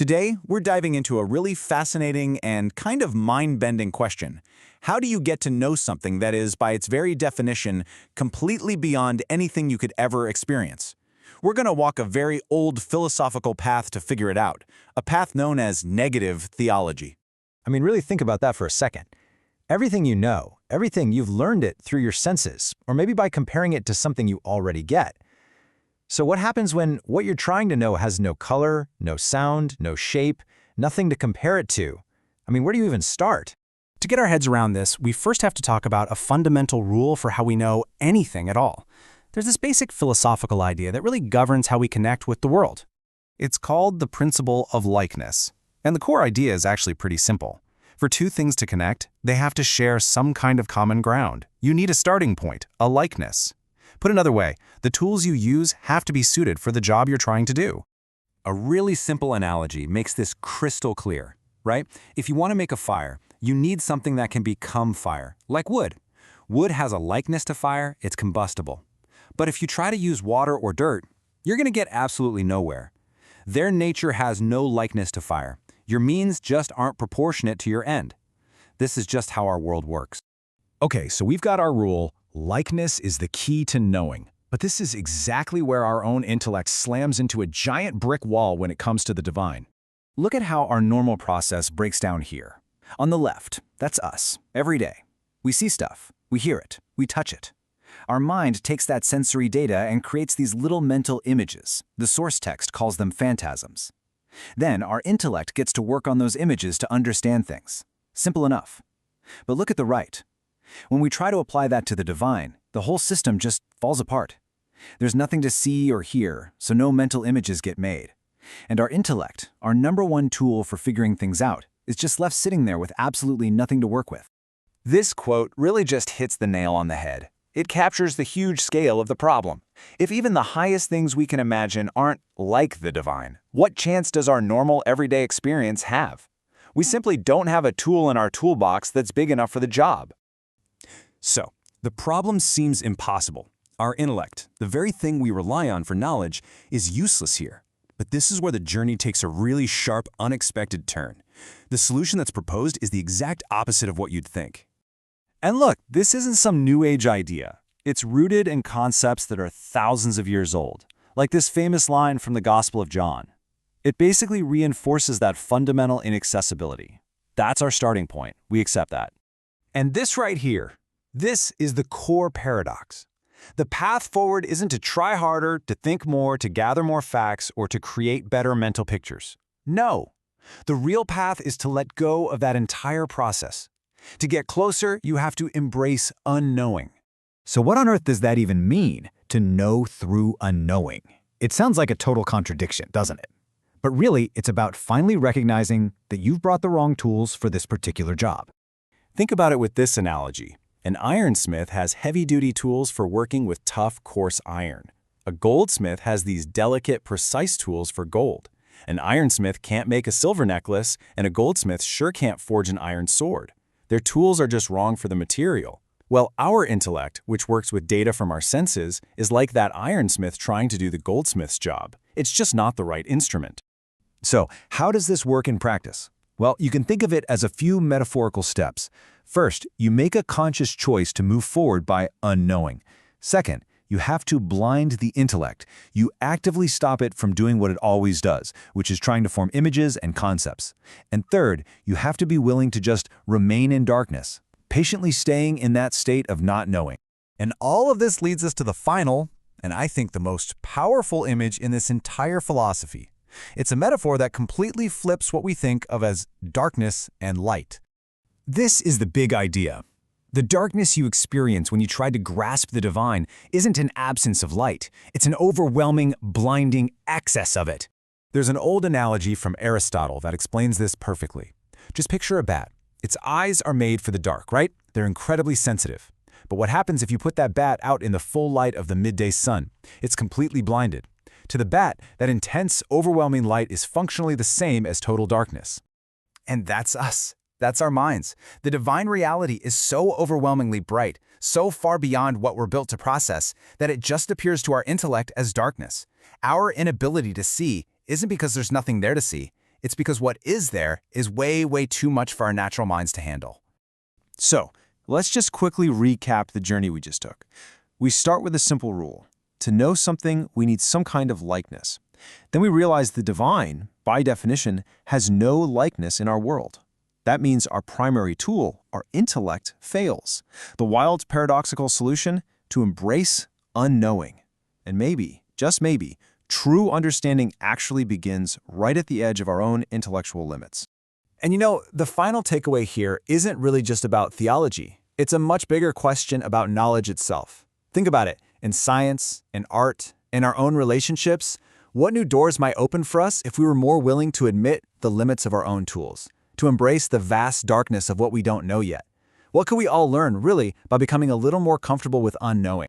Today, we're diving into a really fascinating and kind of mind-bending question. How do you get to know something that is, by its very definition, completely beyond anything you could ever experience? We're going to walk a very old philosophical path to figure it out, a path known as negative theology. Really think about that for a second. Everything you know, everything you've learned it through your senses, or maybe by comparing it to something you already get. So what happens when what you're trying to know has no color, no sound, no shape, nothing to compare it to? Where do you even start? To get our heads around this, we first have to talk about a fundamental rule for how we know anything at all. There's this basic philosophical idea that really governs how we connect with the world. It's called the principle of likeness. And the core idea is actually pretty simple. For two things to connect, they have to share some kind of common ground. You need a starting point, a likeness. Put another way, the tools you use have to be suited for the job you're trying to do. A really simple analogy makes this crystal clear, right? If you want to make a fire, you need something that can become fire, like wood. Wood has a likeness to fire, it's combustible. But if you try to use water or dirt, you're going to get absolutely nowhere. Their nature has no likeness to fire. Your means just aren't proportionate to your end. This is just how our world works. Okay, so we've got our rule. Likeness is the key to knowing. But this is exactly where our own intellect slams into a giant brick wall when it comes to the divine. Look at how our normal process breaks down here. On the left, that's us, every day. We see stuff, we hear it, we touch it. Our mind takes that sensory data and creates these little mental images. The source text calls them phantasms. Then our intellect gets to work on those images to understand things. Simple enough. But look at the right. When we try to apply that to the divine, the whole system just falls apart. There's nothing to see or hear, so no mental images get made. And our intellect, our number one tool for figuring things out, is just left sitting there with absolutely nothing to work with. This quote really just hits the nail on the head. It captures the huge scale of the problem. If even the highest things we can imagine aren't like the divine, what chance does our normal everyday experience have? We simply don't have a tool in our toolbox that's big enough for the job. So, the problem seems impossible. Our intellect, the very thing we rely on for knowledge, is useless here. But this is where the journey takes a really sharp, unexpected turn. The solution that's proposed is the exact opposite of what you'd think. And look, this isn't some new age idea. It's rooted in concepts that are thousands of years old, like this famous line from the Gospel of John. It basically reinforces that fundamental inaccessibility. That's our starting point. We accept that. And this right here, this is the core paradox. The path forward isn't to try harder, to think more, to gather more facts, or to create better mental pictures. No. The real path is to let go of that entire process. To get closer, you have to embrace unknowing. So what on earth does that even mean, to know through unknowing? It sounds like a total contradiction, doesn't it? But really, it's about finally recognizing that you've brought the wrong tools for this particular job. Think about it with this analogy. An ironsmith has heavy-duty tools for working with tough, coarse iron. A goldsmith has these delicate, precise tools for gold. An ironsmith can't make a silver necklace, and a goldsmith sure can't forge an iron sword. Their tools are just wrong for the material. Well, our intellect, which works with data from our senses, is like that ironsmith trying to do the goldsmith's job. It's just not the right instrument. So, how does this work in practice? Well, you can think of it as a few metaphorical steps. First, you make a conscious choice to move forward by unknowing. Second, you have to blind the intellect. You actively stop it from doing what it always does, which is trying to form images and concepts. And third, you have to be willing to just remain in darkness, patiently staying in that state of not knowing. And all of this leads us to the final, and I think the most powerful image in this entire philosophy. It's a metaphor that completely flips what we think of as darkness and light. This is the big idea. The darkness you experience when you try to grasp the divine isn't an absence of light. It's an overwhelming, blinding excess of it. There's an old analogy from Aristotle that explains this perfectly. Just picture a bat. Its eyes are made for the dark, right? They're incredibly sensitive. But what happens if you put that bat out in the full light of the midday sun? It's completely blinded. To the bat, that intense, overwhelming light is functionally the same as total darkness. And that's us. That's our minds. The divine reality is so overwhelmingly bright, so far beyond what we're built to process, that it just appears to our intellect as darkness. Our inability to see isn't because there's nothing there to see. It's because what is there is way, way too much for our natural minds to handle. So, let's just quickly recap the journey we just took. We start with a simple rule. To know something, we need some kind of likeness. Then we realize the divine, by definition, has no likeness in our world. That means our primary tool, our intellect, fails. The wild, paradoxical solution? To embrace unknowing. And maybe, just maybe, true understanding actually begins right at the edge of our own intellectual limits. And you know, the final takeaway here isn't really just about theology. It's a much bigger question about knowledge itself. Think about it. In science, in art, in our own relationships, what new doors might open for us if we were more willing to admit the limits of our own tools, to embrace the vast darkness of what we don't know yet? What could we all learn, really, by becoming a little more comfortable with unknowing?